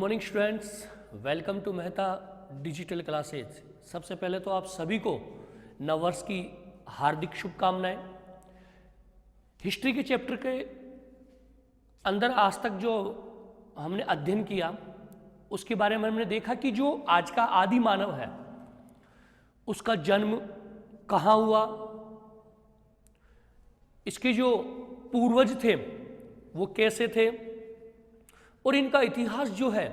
Morning students, welcome to Mehta digital classes. सबसे पहले तो आप सभी को नववर्ष की हार्दिक शुभकामनाएं। हिस्ट्री के चैप्टर के अंदर आज तक जो हमने अध्ययन किया उसके बारे में हमने देखा कि जो आज का आदि मानव है उसका जन्म कहाँ हुआ, इसके जो पूर्वज थे वो कैसे थे और इनका इतिहास जो है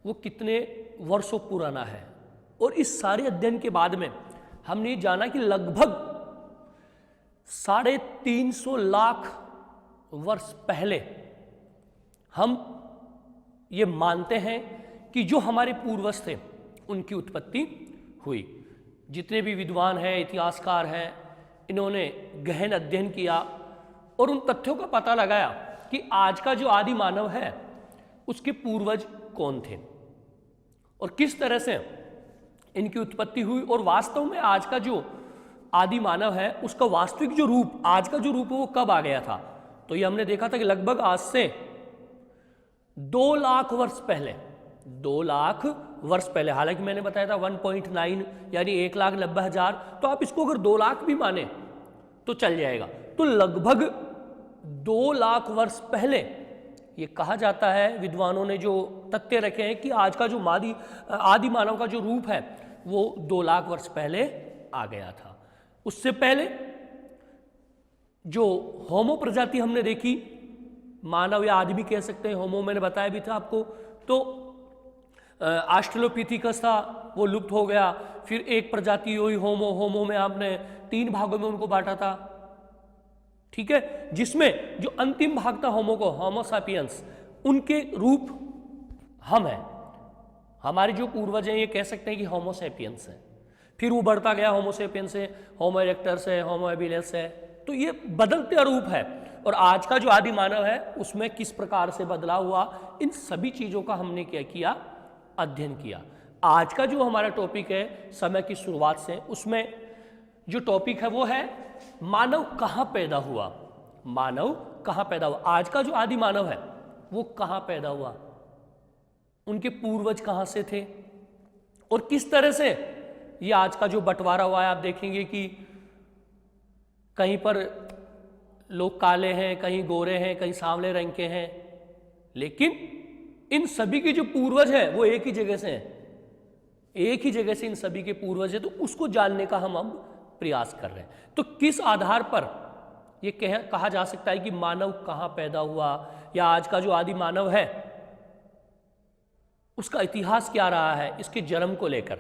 वो कितने वर्षों पुराना है। और इस सारे अध्ययन के बाद में हमने जाना कि लगभग 350 लाख वर्ष पहले हम ये मानते हैं कि जो हमारे पूर्वज थे उनकी उत्पत्ति हुई। जितने भी विद्वान हैं, इतिहासकार हैं, इन्होंने गहन अध्ययन किया और उन तथ्यों का पता लगाया कि आज का जो आदि मानव है उसके पूर्वज कौन थे और किस तरह से इनकी उत्पत्ति हुई और वास्तव में आज का जो आदि मानव है उसका वास्तविक जो रूप, आज का जो रूप है वो कब आ गया था। तो ये हमने देखा था कि लगभग आज से 2 लाख वर्ष पहले, 2 लाख वर्ष पहले, हालांकि मैंने बताया था 1.9 यानी 1,90,000, तो आप इसको अगर 2 लाख भी माने तो चल जाएगा। तो लगभग 2 लाख वर्ष पहले ये कहा जाता है, विद्वानों ने जो तथ्य रखे हैं कि आज का जो आदि मानव का जो रूप है वो 2 लाख वर्ष पहले आ गया था। उससे पहले जो होमो प्रजाति हमने देखी, मानव या आदमी कह सकते हैं, होमो मैंने बताया भी था आपको, तो ऑस्ट्रेलोपिथेकस था वो लुप्त हो गया। फिर एक प्रजाति हुई होमो में आपने 3 भागों में उनको बांटा था, ठीक है, जिसमें जो अंतिम भाग था होमो सापियंस, उनके रूप हम हैं। हमारे जो पूर्वज हैं ये कह सकते हैं कि होमो सैपियंस है। फिर वो बढ़ता गया, होमो सैपियंस है, होमो इरेक्टस है, होमो हैबिलिस है। तो ये बदलते रूप है और आज का जो आदि मानव है उसमें किस प्रकार से बदलाव हुआ, इन सभी चीजों का हमने क्या किया, अध्ययन किया। आज का जो हमारा टॉपिक है समय की शुरुआत से, उसमें जो टॉपिक है वो है मानव कहाँ पैदा हुआ। मानव कहाँ पैदा हुआ, आज का जो आदि मानव है वो कहाँ पैदा हुआ, उनके पूर्वज कहाँ से थे और किस तरह से ये आज का जो बंटवारा हुआ है। आप देखेंगे कि कहीं पर लोग काले हैं, कहीं गोरे हैं, कहीं सांवले रंग के हैं, लेकिन इन सभी के जो पूर्वज हैं वो एक ही जगह से हैं, एक ही जगह से इन सभी के पूर्वज हैं। तो उसको जानने का हम अब प्रयास कर रहे हैं। तो किस आधार पर ये कहा जा सकता है कि मानव कहाँ पैदा हुआ या आज का जो आदि मानव है उसका इतिहास क्या रहा है इसके जन्म को लेकर।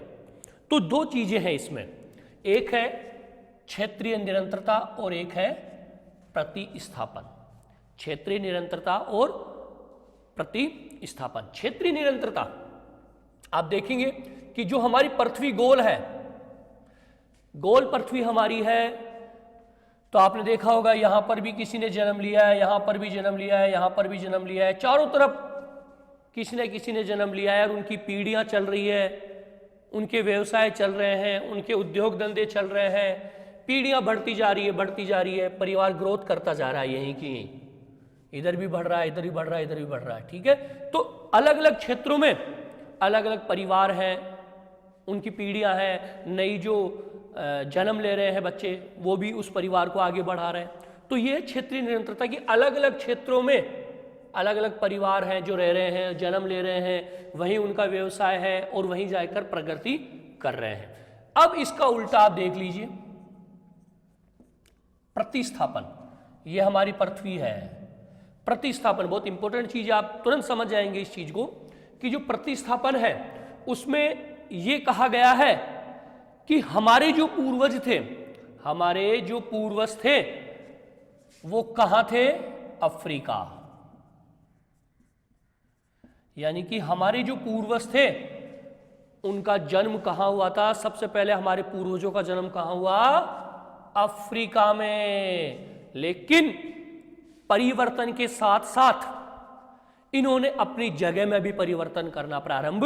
तो 2 चीजें हैं इसमें, एक है क्षेत्रीय निरंतरता और एक है प्रतिस्थापन। क्षेत्रीय निरंतरता और प्रतिस्थापन। क्षेत्रीय निरंतरता, आप देखेंगे कि जो हमारी पृथ्वी गोल है, गोल पृथ्वी हमारी है, तो आपने देखा होगा यहां पर भी किसी ने जन्म लिया है, यहां पर भी जन्म लिया है, यहां पर भी जन्म लिया है, चारों तरफ किसी न किसी ने जन्म लिया है और उनकी पीढ़ियां चल रही है, उनके व्यवसाय चल रहे हैं, उनके उद्योग धंधे चल रहे हैं, पीढ़ियां बढ़ती जा रही है, बढ़ती जा रही है, परिवार ग्रोथ करता जा रहा है, यहीं की इधर भी बढ़ रहा है, इधर भी बढ़ रहा है, इधर भी बढ़ रहा है, ठीक है। तो अलग अलग क्षेत्रों में अलग अलग परिवार हैं, उनकी पीढ़ियां हैं, नई जो जन्म ले रहे हैं बच्चे वो भी उस परिवार को आगे बढ़ा रहे हैं। तो ये क्षेत्रीय निरंतरता की अलग अलग क्षेत्रों में अलग अलग परिवार हैं जो रह रहे हैं, जन्म ले रहे हैं, वहीं उनका व्यवसाय है और वहीं जाकर प्रगति कर रहे हैं। अब इसका उल्टा आप देख लीजिए, प्रतिस्थापन। ये हमारी पृथ्वी है, प्रतिस्थापन बहुत इंपॉर्टेंट चीज है, आप तुरंत समझ जाएंगे इस चीज को कि जो प्रतिस्थापन है उसमें ये कहा गया है कि हमारे जो पूर्वज थे, हमारे जो पूर्वज थे वो कहां थे, अफ्रीका। यानी कि हमारे जो पूर्वज थे उनका जन्म कहां हुआ था, सबसे पहले हमारे पूर्वजों का जन्म कहां हुआ, अफ्रीका में। लेकिन परिवर्तन के साथ साथ इन्होंने अपनी जगह में भी परिवर्तन करना प्रारंभ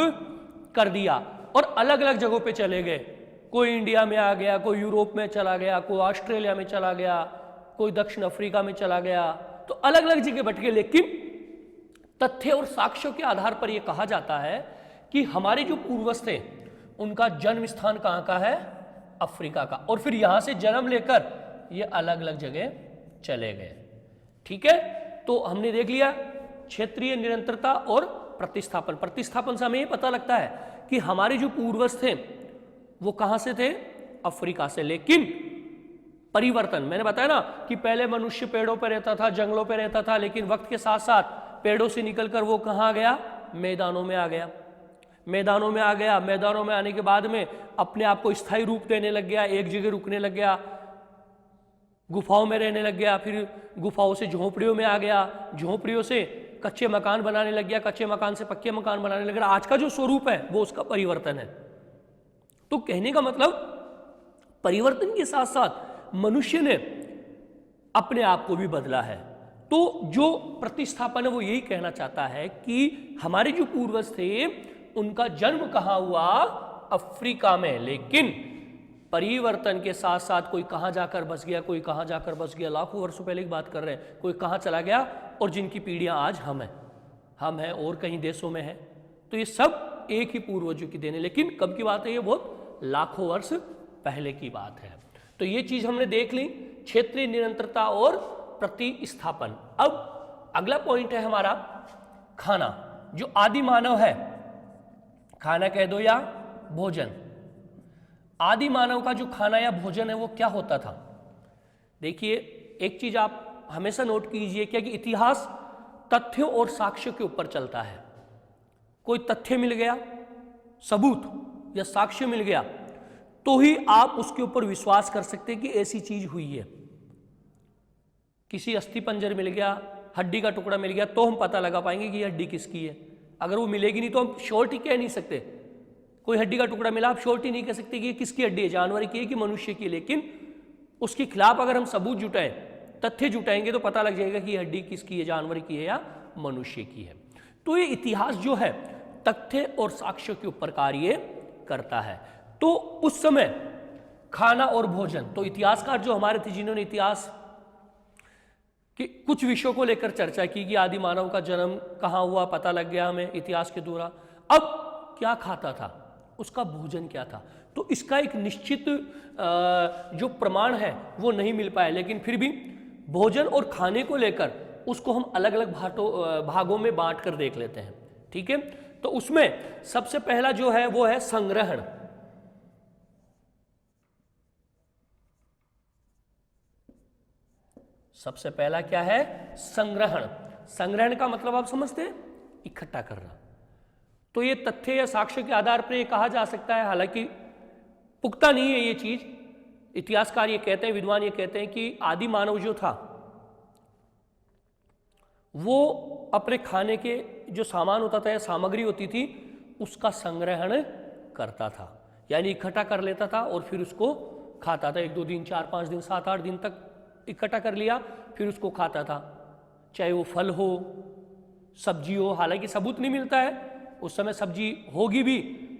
कर दिया और अलग अलग जगहों पे चले गए। कोई इंडिया में आ गया, कोई यूरोप में चला गया, कोई ऑस्ट्रेलिया में चला गया, कोई दक्षिण अफ्रीका में चला गया, तो अलग अलग जगह भटके। लेकिन तथ्य और साक्ष्यों के आधार पर यह कहा जाता है कि हमारे जो पूर्वज थे उनका जन्म स्थान कहाँ का है, अफ्रीका का, और फिर यहां से जन्म लेकर ये अलग अलग जगह चले गए। ठीक है, तो हमने देख लिया क्षेत्रीय निरंतरता और प्रतिस्थापन। प्रतिस्थापन से हमें ये पता लगता है कि हमारे जो पूर्वज थे वो कहां से थे, अफ्रीका से। लेकिन परिवर्तन, मैंने बताया ना कि पहले मनुष्य पेड़ों पर रहता था, जंगलों पर रहता था, लेकिन वक्त के साथ साथ पेड़ों से निकलकर वो कहाँ गया, मैदानों में आ गया। मैदानों में आ गया, मैदानों में आने के बाद में अपने आप को स्थायी रूप देने लग गया, एक जगह रुकने लग गया, गुफाओं में रहने लग गया, फिर गुफाओं से झोंपड़ियों में आ गया, झोंपड़ियों से कच्चे मकान बनाने लग गया, कच्चे मकान से पक्के मकान बनाने लग गया। आज का जो स्वरूप है वो उसका परिवर्तन है। तो कहने का मतलब परिवर्तन के साथ साथ मनुष्य ने अपने आप को भी बदला है। तो जो प्रतिस्थापन है वो यही कहना चाहता है कि हमारे जो पूर्वज थे उनका जन्म कहाँ हुआ, अफ्रीका में, लेकिन परिवर्तन के साथ साथ कोई कहाँ जाकर बस गया, कोई कहाँ जाकर बस गया, लाखों वर्षों पहले की बात कर रहे हैं, कोई कहाँ चला गया, और जिनकी पीढ़ियां आज हम हैं और कहीं देशों में हैं। तो ये सब एक ही पूर्वजों की देन है, लेकिन कब की बात है, ये बहुत लाखों वर्ष पहले की बात है। तो ये चीज हमने देख ली, क्षेत्रीय निरंतरता और प्रतिस्थापन। अब अगला पॉइंट है हमारा खाना। जो आदि मानव है, खाना कह दो या भोजन, आदि मानव का जो खाना या भोजन है वो क्या होता था। देखिए, एक चीज आप हमेशा नोट कीजिए कि इतिहास तथ्यों और साक्ष्यों के ऊपर चलता है। कोई तथ्य मिल गया, सबूत या साक्ष्य मिल गया, तो ही आप उसके ऊपर विश्वास कर सकते हैं कि ऐसी चीज हुई है। किसी अस्थि पंजर मिल गया, हड्डी का टुकड़ा मिल गया, तो हम पता लगा पाएंगे कि यह हड्डी किसकी है। अगर वो मिलेगी नहीं तो हम श्योरिटी कह नहीं सकते। कोई हड्डी का टुकड़ा मिला, आप श्योरिटी नहीं कह सकते कि ये किसकी हड्डी है, जानवर की है कि मनुष्य की। लेकिन उसके खिलाफ अगर हम सबूत जुटाएं, तथ्य जुटाएंगे, तो पता लग जाएगा कि हड्डी किसकी है, जानवर की है या मनुष्य की है। तो ये इतिहास जो है तथ्य और साक्ष्य के ऊपर कार्य करता है। तो उस समय खाना और भोजन, तो इतिहासकार जो हमारे थे जिन्होंने इतिहास कि कुछ विषयों को लेकर चर्चा की कि आदि मानव का जन्म कहाँ हुआ, पता लग गया हमें इतिहास के दौरान। अब क्या खाता था, उसका भोजन क्या था, तो इसका एक निश्चित जो प्रमाण है वो नहीं मिल पाया। लेकिन फिर भी भोजन और खाने को लेकर उसको हम अलग अलग भागों में बांट कर देख लेते हैं। ठीक है, तो उसमें सबसे पहला जो है वो है संग्रहण। सबसे पहला क्या है, संग्रहण। संग्रहण का मतलब आप समझते हैं, इकट्ठा करना। तो ये तथ्य या साक्ष्य के आधार पर ये कहा जा सकता है, हालांकि पुख्ता नहीं है ये चीज। इतिहासकार ये कहते हैं, विद्वान ये कहते हैं कि आदि मानव जो था वो अपने खाने के जो सामान होता था या सामग्री होती थी उसका संग्रहण करता था, यानी इकट्ठा कर लेता था और फिर उसको खाता था। 1-2 दिन, 4-5 दिन, 7-8 दिन तक इकट्ठा कर लिया, फिर उसको खाता था। चाहे वो फल हो, सब्जी हो, हालांकि सबूत नहीं मिलता है उस समय सब्जी होगी भी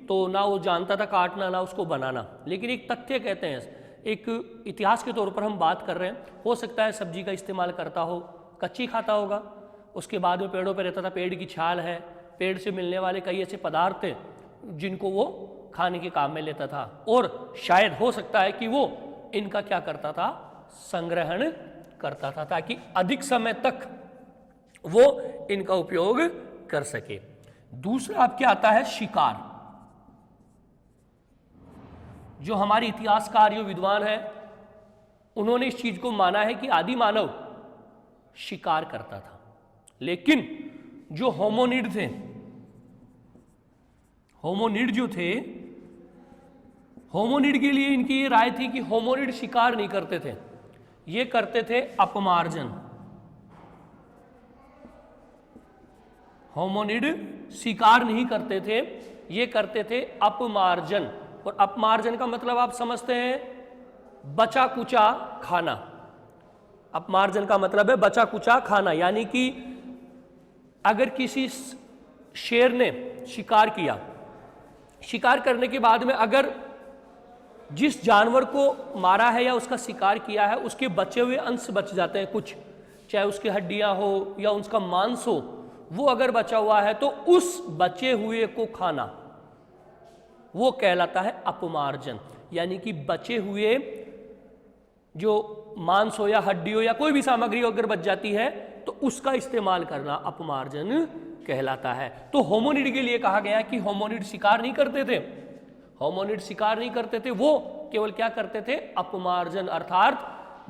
तो ना वो जानता था काटना ना उसको बनाना। लेकिन एक तथ्य कहते हैं, एक इतिहास के तौर पर हम बात कर रहे हैं, हो सकता है सब्जी का इस्तेमाल करता हो, कच्ची खाता होगा, उसके बाद में पेड़ों पर रहता था, पेड़ की छाल है, पेड़ से मिलने वाले कई ऐसे पदार्थ थे जिनको वो खाने के काम में लेता था, और शायद हो सकता है कि वो इनका क्या करता था, संग्रहण करता था, ताकि अधिक समय तक वो इनका उपयोग कर सके। दूसरा अब क्या आता है, शिकार। जो हमारे इतिहासकार जो विद्वान है उन्होंने इस चीज को माना है कि आदि मानव शिकार करता था। लेकिन जो होमोनिड थे, होमोनिड जो थे, होमोनिड के लिए इनकी ये राय थी कि होमोनिड शिकार नहीं करते थे, ये करते थे अपमार्जन। होमोनिड शिकार नहीं करते थे, ये करते थे अपमार्जन। और अपमार्जन का मतलब आप समझते हैं, बचा कुचा खाना। अपमार्जन का मतलब है बचा कुचा खाना, यानी कि अगर किसी शेर ने शिकार किया, शिकार करने के बाद में अगर जिस जानवर को मारा है या उसका शिकार किया है उसके बचे हुए अंश बच जाते हैं कुछ, चाहे उसकी हड्डियां हो या उसका मांस हो, वो अगर बचा हुआ है तो उस बचे हुए को खाना, वो कहलाता है अपमार्जन। यानी कि बचे हुए जो मांस हो या हड्डी हो या कोई भी सामग्री अगर बच जाती है तो उसका इस्तेमाल करना अपमार्जन कहलाता है। तो होमोनिड के लिए कहा गया कि होमोनिड शिकार नहीं करते थे, होमोनिड शिकार नहीं करते थे, वो केवल क्या करते थे, अपमार्जन, अर्थात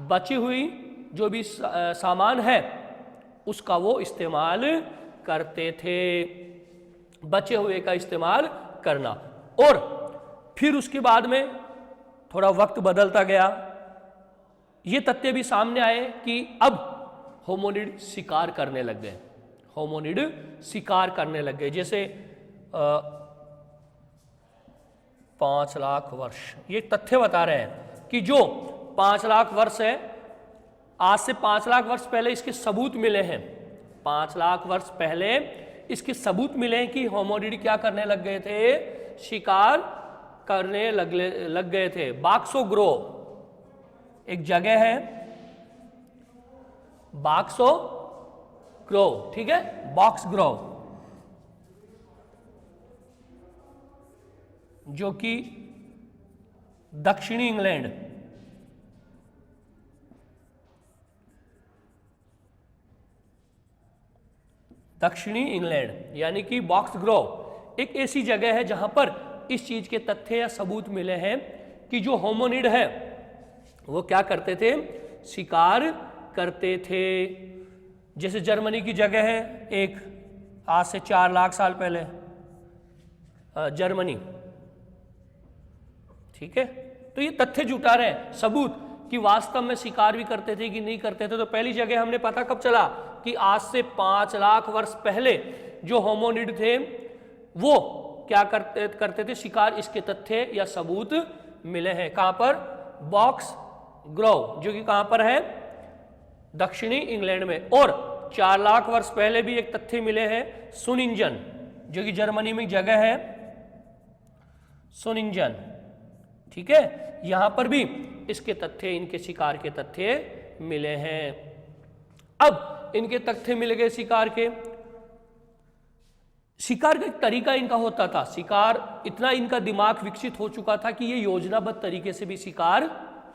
बची हुई जो भी सामान है उसका वो इस्तेमाल करते थे, बचे हुए का इस्तेमाल करना। और फिर उसके बाद में थोड़ा वक्त बदलता गया, ये तथ्य भी सामने आए कि अब होमोनिड शिकार करने लग गए, होमोनिड शिकार करने लग गए। जैसे 5 लाख वर्ष, ये तथ्य बता रहे हैं कि जो 5 लाख वर्ष है, आज से 5 लाख वर्ष पहले इसके सबूत मिले हैं, 5 लाख वर्ष पहले इसके सबूत मिले हैं कि होमोनिड क्या करने लग गए थे, शिकार करने लग गए थे। बॉक्सो ग्रोव एक जगह है, बॉक्सो ग्रोव, ठीक है, बॉक्स ग्रोव, जो कि दक्षिणी इंग्लैंड, दक्षिणी इंग्लैंड यानी कि बॉक्स ग्रोव एक ऐसी जगह है जहां पर इस चीज के तथ्य या सबूत मिले हैं कि जो होमोनिड है वो क्या करते थे, शिकार करते थे। जैसे जर्मनी की जगह है एक, आज से 4 लाख साल पहले जर्मनी, ठीक है। तो ये तथ्य जुटा रहे हैं, सबूत कि वास्तव में शिकार भी करते थे कि नहीं करते थे। तो पहली जगह हमने पता कब चला कि आज से 5 लाख वर्ष पहले जो होमोनिड थे वो क्या करते थे, शिकार। इसके तथ्य या सबूत मिले हैं कहां पर, बॉक्स ग्रोव, जो कि कहां पर है, दक्षिणी इंग्लैंड में। और 4 लाख वर्ष पहले भी एक तथ्य मिले हैं, सुनिंजन, जो कि जर्मनी में जगह है, सुनिंजन, ठीक है। यहां पर भी इसके तथ्य, इनके शिकार के तथ्य मिले हैं। अब इनके तथ्य मिल गए शिकार के, शिकार का एक तरीका इनका होता था, शिकार इतना इनका दिमाग विकसित हो चुका था कि ये योजनाबद्ध तरीके से भी शिकार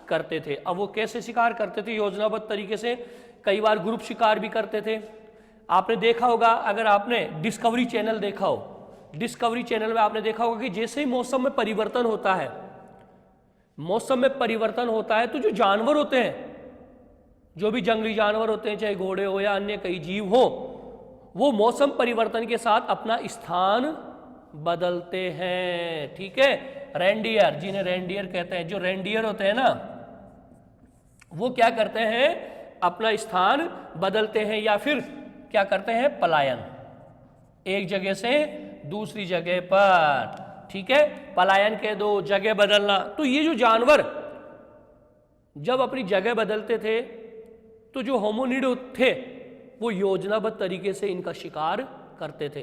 करते थे। अब वो कैसे शिकार करते थे, योजनाबद्ध तरीके से, कई बार ग्रुप शिकार भी करते थे। आपने देखा होगा, अगर आपने डिस्कवरी चैनल देखा हो, डिस्कवरी चैनल में आपने देखा होगा कि जैसे ही मौसम में परिवर्तन होता है, मौसम में परिवर्तन होता है तो जो जानवर होते हैं, जो भी जंगली जानवर होते हैं, चाहे घोड़े हो या अन्य कई जीव हो, वो मौसम परिवर्तन के साथ अपना स्थान बदलते हैं, ठीक है। रेंडियर, जिन्हें रेंडियर कहते हैं, जो रेंडियर होते हैं ना, वो क्या करते हैं, अपना स्थान बदलते हैं या फिर क्या करते हैं, पलायन, एक जगह से दूसरी जगह पर, ठीक है। पलायन के दो, जगह बदलना। तो ये जो जानवर जब अपनी जगह बदलते थे तो जो होमोनिड थे वो योजनाबद्ध तरीके से इनका शिकार करते थे,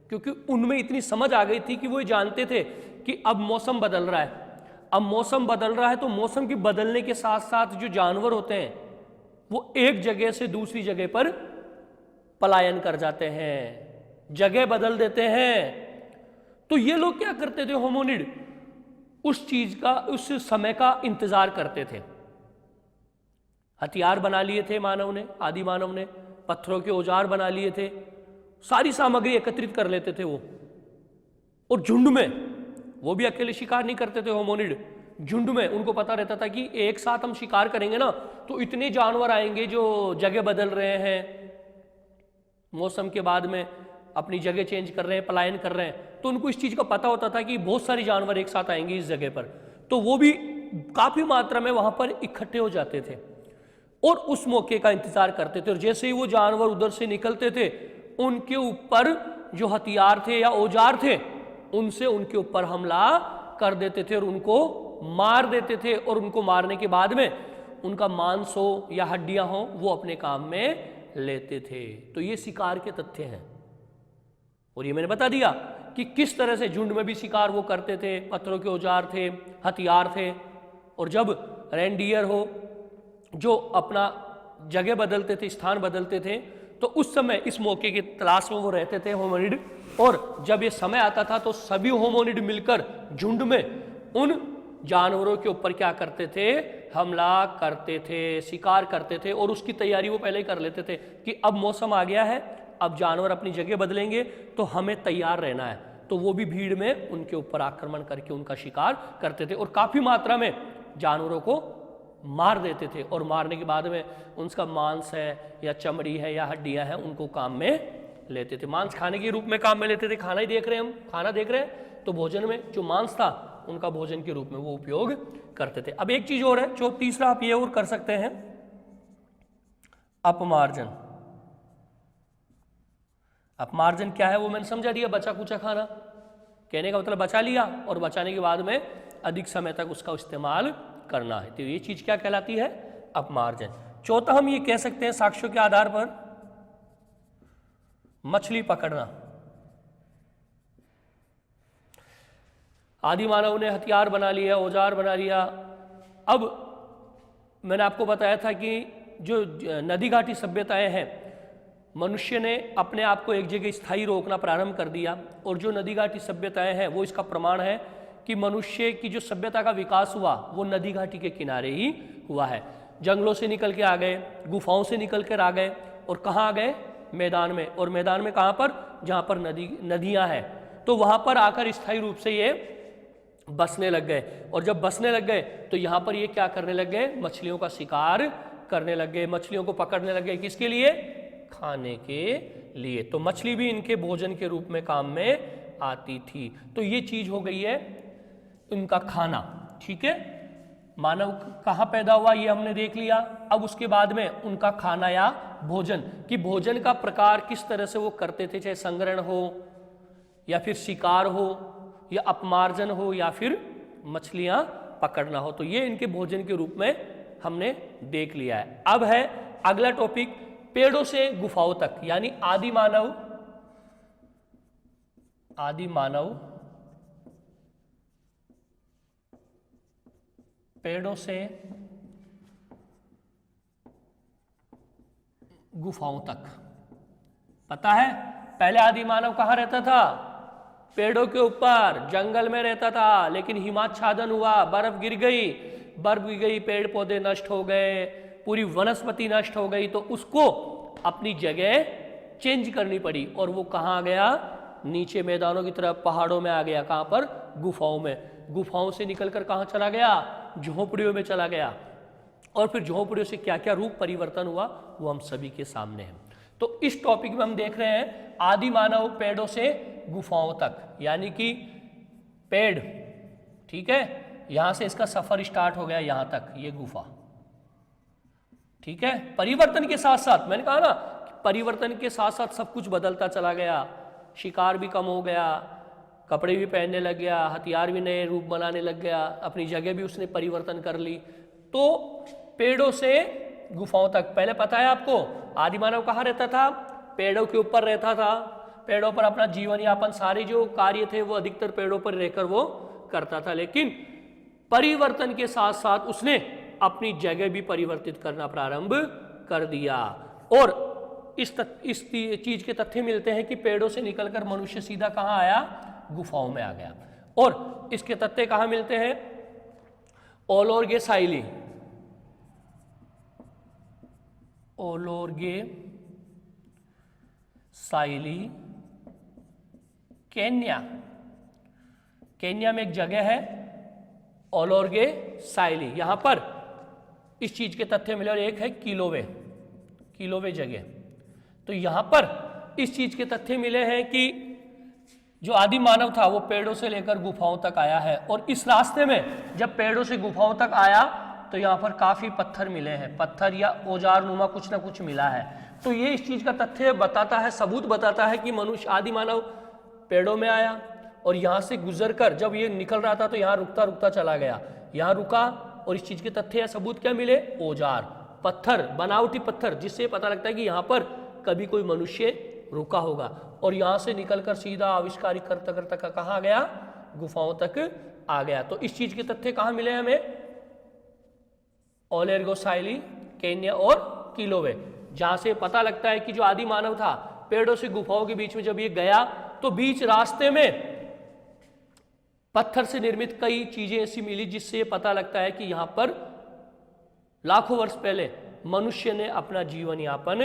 क्योंकि उनमें इतनी समझ आ गई थी कि वो जानते थे कि अब मौसम बदल रहा है, अब मौसम बदल रहा है, तो मौसम के बदलने के साथ साथ जो जानवर होते हैं वो एक जगह से दूसरी जगह पर पलायन कर जाते हैं, जगह बदल देते हैं। तो ये लोग क्या करते थे, होमोनिड उस चीज का, उस समय का इंतजार करते थे। हथियार बना लिए थे मानव ने, आदि मानव ने पत्थरों के औजार बना लिए थे, सारी सामग्री एकत्रित कर लेते थे वो, और झुंड में, वो भी अकेले शिकार नहीं करते थे होमोनिड, झुंड में। उनको पता रहता था कि एक साथ हम शिकार करेंगे ना तो इतने जानवर आएंगे जो जगह बदल रहे हैं, मौसम के बाद में अपनी जगह चेंज कर रहे हैं, पलायन कर रहे हैं। तो उनको इस चीज का पता होता था कि बहुत सारे जानवर एक साथ आएंगे इस जगह पर, तो वो भी काफी मात्रा में वहां पर इकट्ठे हो जाते थे और उस मौके का इंतजार करते थे। और जैसे ही वो जानवर उधर से निकलते थे, उनके ऊपर जो हथियार थे या औजार थे, उनसे उनके ऊपर हमला कर देते थे और उनको मार देते थे। और उनको मारने के बाद में उनका मांस हो या हड्डियां हो, वो अपने काम में लेते थे। तो ये शिकार के तथ्य हैं। और ये मैंने बता दिया कि किस तरह से झुंड में भी शिकार वो करते थे, पत्थरों के औजार थे, हथियार थे। और जब रेंडियर हो जो अपना जगह बदलते थे, स्थान बदलते थे, तो उस समय इस मौके की तलाश में वो रहते थे होमिनिड, और जब ये समय आता था तो सभी होमिनिड मिलकर झुंड में उन जानवरों के ऊपर क्या करते थे, हमला करते थे, शिकार करते थे, और उसकी तैयारी वो पहले ही कर लेते थे कि अब मौसम आ गया है, अब जानवर अपनी जगह बदलेंगे तो हमें तैयार रहना है। तो वो भी भीड़ में उनके ऊपर आक्रमण करके उनका शिकार करते थे और काफ़ी मात्रा में जानवरों को मार देते थे, और मारने के बाद में उनका मांस है या चमड़ी है या हड्डियां हैं उनको काम में लेते थे। मांस खाने के रूप में काम में लेते थे। खाना ही देख रहे हैं, हम खाना देख रहे हैं तो भोजन में जो मांस था उनका भोजन के रूप में वो उपयोग करते थे। अब एक चीज और है जो तीसरा आप ये और कर सकते हैं, अपमार्जन। अपमार्जन क्या है वो मैंने समझा दिया, बचा कुचा खाना, कहने का मतलब बचा लिया और बचाने के बाद में अधिक समय तक उसका इस्तेमाल करना है, तो ये चीज क्या कहलाती है, अपमार्जन। चौथा हम ये कह सकते हैं साक्ष्यों के आधार पर, मछली पकड़ना। आदि मानव ने हथियार बना लिया, औजार बना लिया। अब मैंने आपको बताया था कि जो नदी घाटी सभ्यताएं हैं, मनुष्य ने अपने आप को एक जगह स्थायी रोकना प्रारंभ कर दिया, और जो नदी घाटी सभ्यताएं हैं वो इसका प्रमाण है कि मनुष्य की जो सभ्यता का विकास हुआ वो नदी घाटी के किनारे ही हुआ है। जंगलों से निकल के आ गए, गुफाओं से निकल कर आ गए, और कहाँ आ गए, मैदान में। और मैदान में कहाँ पर, जहाँ पर नदियाँ हैं, तो वहाँ पर आकर स्थायी रूप से ये बसने लग गए। और जब बसने लग गए तो यहाँ पर ये क्या करने लग गए, मछलियों का शिकार करने लग गए, मछलियों को पकड़ने लग गए। किसके लिए, खाने के लिए। तो मछली भी इनके भोजन के रूप में काम में आती थी। तो ये चीज हो गई है इनका खाना, ठीक है। मानव कहाँ पैदा हुआ ये हमने देख लिया। अब उसके बाद में उनका खाना या भोजन, कि भोजन का प्रकार किस तरह से वो करते थे, चाहे संग्रहण हो या फिर शिकार हो या अपमार्जन हो या फिर मछलियां पकड़ना हो। तो ये इनके भोजन के रूप में हमने देख लिया है। अब है अगला टॉपिक, पेड़ों से गुफाओं तक, यानी आदि मानव पेड़ों से गुफाओं तक। पता है पहले आदि मानव कहाँ रहता था, पेड़ों के ऊपर जंगल में रहता था, लेकिन हिमाच्छादन हुआ, बर्फ गिर गई, पेड़ पौधे नष्ट हो गए, पूरी वनस्पति नष्ट हो गई, तो उसको अपनी जगह चेंज करनी पड़ी, और वो कहाँ आ गया, नीचे मैदानों की तरफ, पहाड़ों में आ गया। कहाँ पर, गुफाओं में। गुफाओं से निकलकर कहाँ चला गया, झोपड़ियों में चला गया। और फिर झोपड़ियों से क्या क्या रूप परिवर्तन हुआ वो हम सभी के सामने है। तो इस टॉपिक में हम देख रहे हैं आदि मानव पेड़ों से गुफाओं तक, यानी कि पेड़, ठीक है, यहां से इसका सफर स्टार्ट हो गया यहां तक, ये गुफा, ठीक है। परिवर्तन के साथ साथ, मैंने कहा ना, परिवर्तन के साथ साथ सब कुछ बदलता चला गया। शिकार भी कम हो गया, कपड़े भी पहनने लग गया, हथियार भी नए रूप बनाने लग गया, अपनी जगह भी उसने परिवर्तन कर ली। तो पेड़ों से गुफाओं तक, पहले पता है आपको आदि मानव कहाँ रहता था, पेड़ों के ऊपर रहता था, पेड़ों पर अपना जीवन यापन, सारे जो कार्य थे वो अधिकतर पेड़ों पर रहकर वो करता था। लेकिन परिवर्तन के साथ साथ उसने अपनी जगह भी परिवर्तित करना प्रारंभ कर दिया। और इस चीज के तथ्य मिलते हैं कि पेड़ों से निकलकर मनुष्य सीधा कहाँ आया, गुफाओं में आ गया। और इसके तथ्य कहाँ मिलते हैं, ओलोर्गे साइली, केन्या में एक जगह है ओलोर्गे साइली, यहां पर इस चीज के तथ्य मिले। और एक है किलोवे जगह। तो यहां पर इस चीज के तथ्य मिले हैं कि जो आदि मानव था वो पेड़ों से लेकर गुफाओं तक आया है। और इस रास्ते में जब पेड़ों से गुफाओं तक आया तो यहाँ पर काफी पत्थर मिले हैं, पत्थर या औजार नुमा कुछ ना कुछ मिला है। तो ये इस चीज का तथ्य बताता है, सबूत बताता है कि मनुष्य, आदि मानव पेड़ों में आया और यहाँ से गुजर कर जब ये निकल रहा था तो यहाँ रुकता रुकता चला गया, यहाँ रुका। और इस चीज के तथ्य या सबूत क्या मिले, औजार, पत्थर, बनावटी पत्थर, जिससे पता लगता है कि यहाँ पर कभी कोई मनुष्य रुका होगा। और यहाँ से निकलकर सीधा आविष्कार करता करता कहाँ आ गया, गुफाओं तक आ गया। तो इस चीज के तथ्य कहाँ मिले हमें, ओलेर्गो साइली, केन्या और किलोवे, जहां से पता लगता है कि जो आदि मानव था पेड़ों से गुफाओं के बीच में जब ये गया तो बीच रास्ते में पत्थर से निर्मित कई चीजें ऐसी मिली जिससे पता लगता है कि यहां पर लाखों वर्ष पहले मनुष्य ने अपना जीवन यापन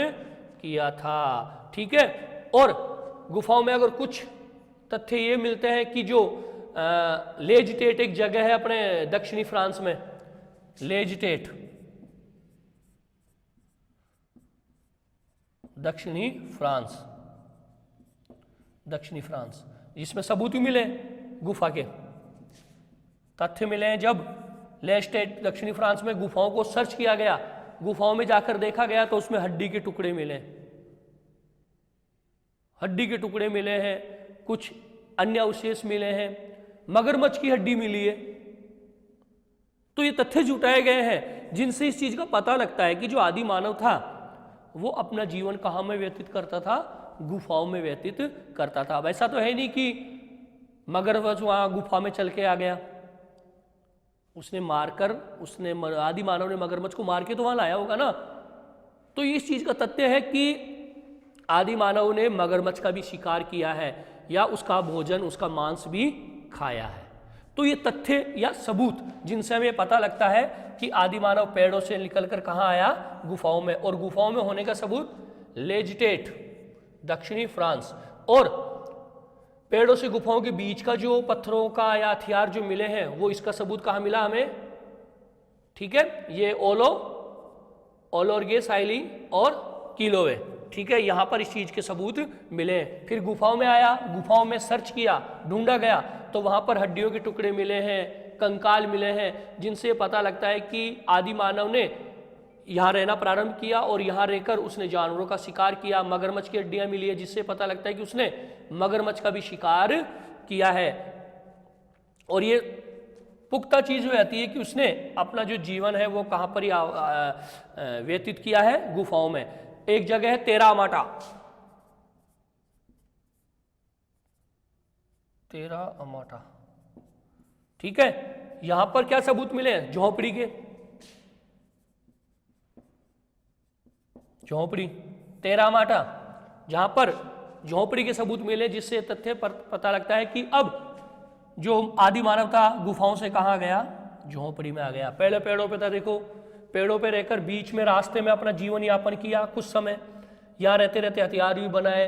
किया था। ठीक है, और गुफाओं में अगर कुछ तथ्य ये मिलते हैं कि जो लेजटेट एक जगह है अपने दक्षिणी फ्रांस में, लेजटेट दक्षिणी फ्रांस जिसमें सबूत भी मिले, गुफा के तथ्य मिले हैं। जब लेजटेट दक्षिणी फ्रांस में गुफाओं को सर्च किया गया, गुफाओं में जाकर देखा गया तो उसमें हड्डी के टुकड़े मिले, हड्डी के टुकड़े मिले हैं, कुछ अन्य अवशेष मिले हैं, मगरमच्छ की हड्डी मिली है। तो ये तथ्य जुटाए गए हैं जिनसे इस चीज का पता लगता है कि जो आदि मानव था वो अपना जीवन कहाँ में व्यतीत करता था, गुफाओं में व्यतीत करता था। अब ऐसा तो है नहीं कि मगरमच्छ वहां गुफा में चल के आ गया, उसने आदि मानव ने मगरमच्छ को मार के तो वहां लाया होगा ना। तो इस चीज का तथ्य है कि आदि मानव ने मगरमच्छ का भी शिकार किया है या उसका भोजन, उसका मांस भी खाया है। तो ये तथ्य या सबूत जिनसे हमें पता लगता है कि आदि मानव पेड़ों से निकलकर कहाँ आया, गुफाओं में। और गुफाओं में होने का सबूत लेजटेट दक्षिणी फ्रांस, और पेड़ों से गुफाओं के बीच का जो पत्थरों का या हथियार जो मिले हैं वो इसका सबूत कहाँ मिला हमें। ठीक है, ये ओलोर्गे साइली और किलोवे। ठीक है, यहां पर इस चीज के सबूत मिले। फिर गुफाओं में आया, गुफाओं में सर्च किया, ढूंढा गया तो वहां पर हड्डियों के टुकड़े मिले हैं, कंकाल मिले हैं, जिनसे पता लगता है कि आदि मानव ने यहाँ रहना प्रारंभ किया और यहाँ रहकर उसने जानवरों का शिकार किया। मगरमच्छ की हड्डियां मिली है जिससे पता लगता है कि उसने मगरमच्छ का भी शिकार किया है। और ये पुख्ता चीज हो जाती है कि उसने अपना जो जीवन है वो कहाँ पर व्यतीत किया है, गुफाओं में। एक जगह है तेरामाटा, ठीक है, यहां पर क्या सबूत मिले हैं, झोपड़ी के, झोपड़ी तेरामाटा, जहां पर झोपड़ी के सबूत मिले जिससे तथ्य पर पता लगता है कि अब जो आदि मानव था गुफाओं से कहाँ गया, झोपड़ी में आ गया। पहले पेड़ों पे था, देखो पेड़ों पे रहकर बीच में रास्ते में अपना जीवन यापन किया कुछ समय, यहाँ रहते रहते हथियार भी बनाए,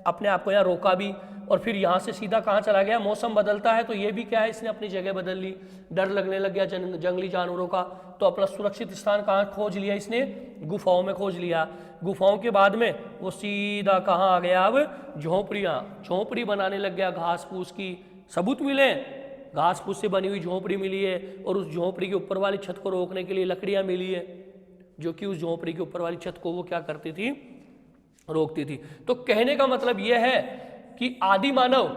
अपने आप को यहाँ रोका भी, और फिर यहाँ से सीधा कहाँ चला गया। मौसम बदलता है तो ये भी क्या है, इसने अपनी जगह बदल ली, डर लगने लग गया जंगली जानवरों का, तो अपना सुरक्षित स्थान कहाँ खोज लिया इसने, गुफाओं में खोज लिया। गुफाओं के बाद में वो सीधा कहाँ आ गया, अब झोपड़ी बनाने लग गया, घास फूस की सबूत मिले, घास फूस से बनी हुई झोपड़ी मिली है, और उस झोपड़ी के ऊपर वाली छत को रोकने के लिए लकड़ियां मिली है, जो कि उस झोपड़ी के ऊपर वाली छत को वो क्या करती थी, रोकती थी। तो कहने का मतलब यह है कि आदि मानव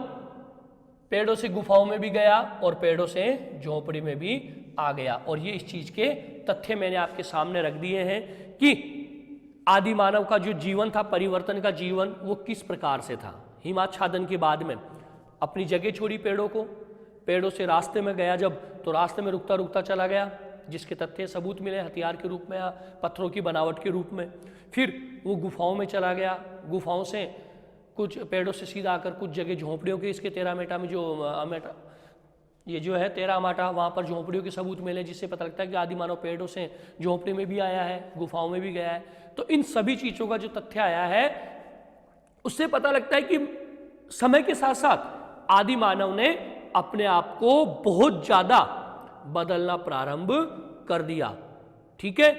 पेड़ों से गुफाओं में भी गया और पेड़ों से झोपड़ी में भी आ गया। और ये इस चीज के तथ्य मैंने आपके सामने रख दिए हैं कि आदि मानव का जो जीवन था, परिवर्तन का जीवन, वो किस प्रकार से था। हिमाच्छादन के बाद में अपनी जगह छोड़ी पेड़ों को, पेड़ों से रास्ते में गया जब, तो रास्ते में रुकता रुकता चला गया, जिसके तथ्य सबूत मिले हथियार के रूप में या पत्थरों की बनावट के रूप में। फिर वो गुफाओं में चला गया, गुफाओं से कुछ पेड़ों से सीधा आकर कुछ जगह झोंपड़ियों के, इसके तेरामाटा में जो ये जो है तेरामाटा, वहाँ पर झोंपड़ियों के सबूत मिले, जिससे पता लगता है कि आदि मानव पेड़ों से झोंपड़ी में भी आया है, गुफाओं में भी गया है। तो इन सभी चीज़ों का जो तथ्य आया है उससे पता लगता है कि समय के साथ साथ आदि मानव ने अपने आप को बहुत ज्यादा बदलना प्रारंभ कर दिया। ठीक है,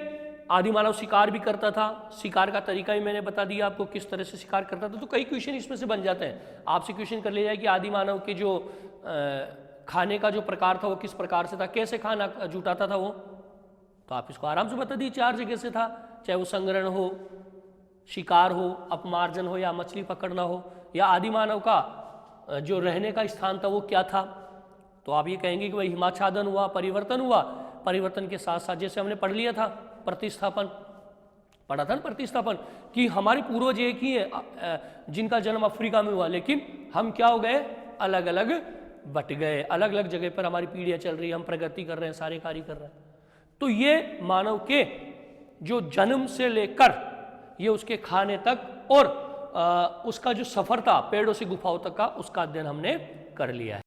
आदि मानव शिकार भी करता था, शिकार का तरीका भी मैंने बता दिया आपको किस तरह से शिकार करता था। तो कई क्वेश्चन इसमें से बन जाते हैं, आपसे क्वेश्चन कर लिया जाए कि आदि मानव के जो खाने का जो प्रकार था वो किस प्रकार से था, कैसे खाना जुटाता था वो, तो आप इसको आराम से बता दिए, 4 जगह से था, चाहे वो संग्रहण हो, शिकार हो, अपमार्जन हो, या मछली पकड़ना हो, या आदि मानव का जो रहने का स्थान था वो क्या था। तो आप ये कहेंगे कि भाई हिमाच्छादन हुआ, परिवर्तन हुआ, परिवर्तन के साथ साथ जैसे हमने पढ़ लिया था प्रतिस्थापन, पढ़ा था ना प्रतिस्थापन, कि हमारे पूर्वज एक ही है जिनका जन्म अफ्रीका में हुआ, लेकिन हम क्या हो गए, अलग अलग बट गए, अलग अलग जगह पर हमारी पीढ़ियां चल रही है, हम प्रगति कर रहे हैं, सारे कार्य कर रहे हैं। तो ये मानव के जो जन्म से लेकर ये उसके खाने तक और उसका जो सफर था पेड़ों से गुफाओं तक का, उसका अध्ययन हमने कर लिया है।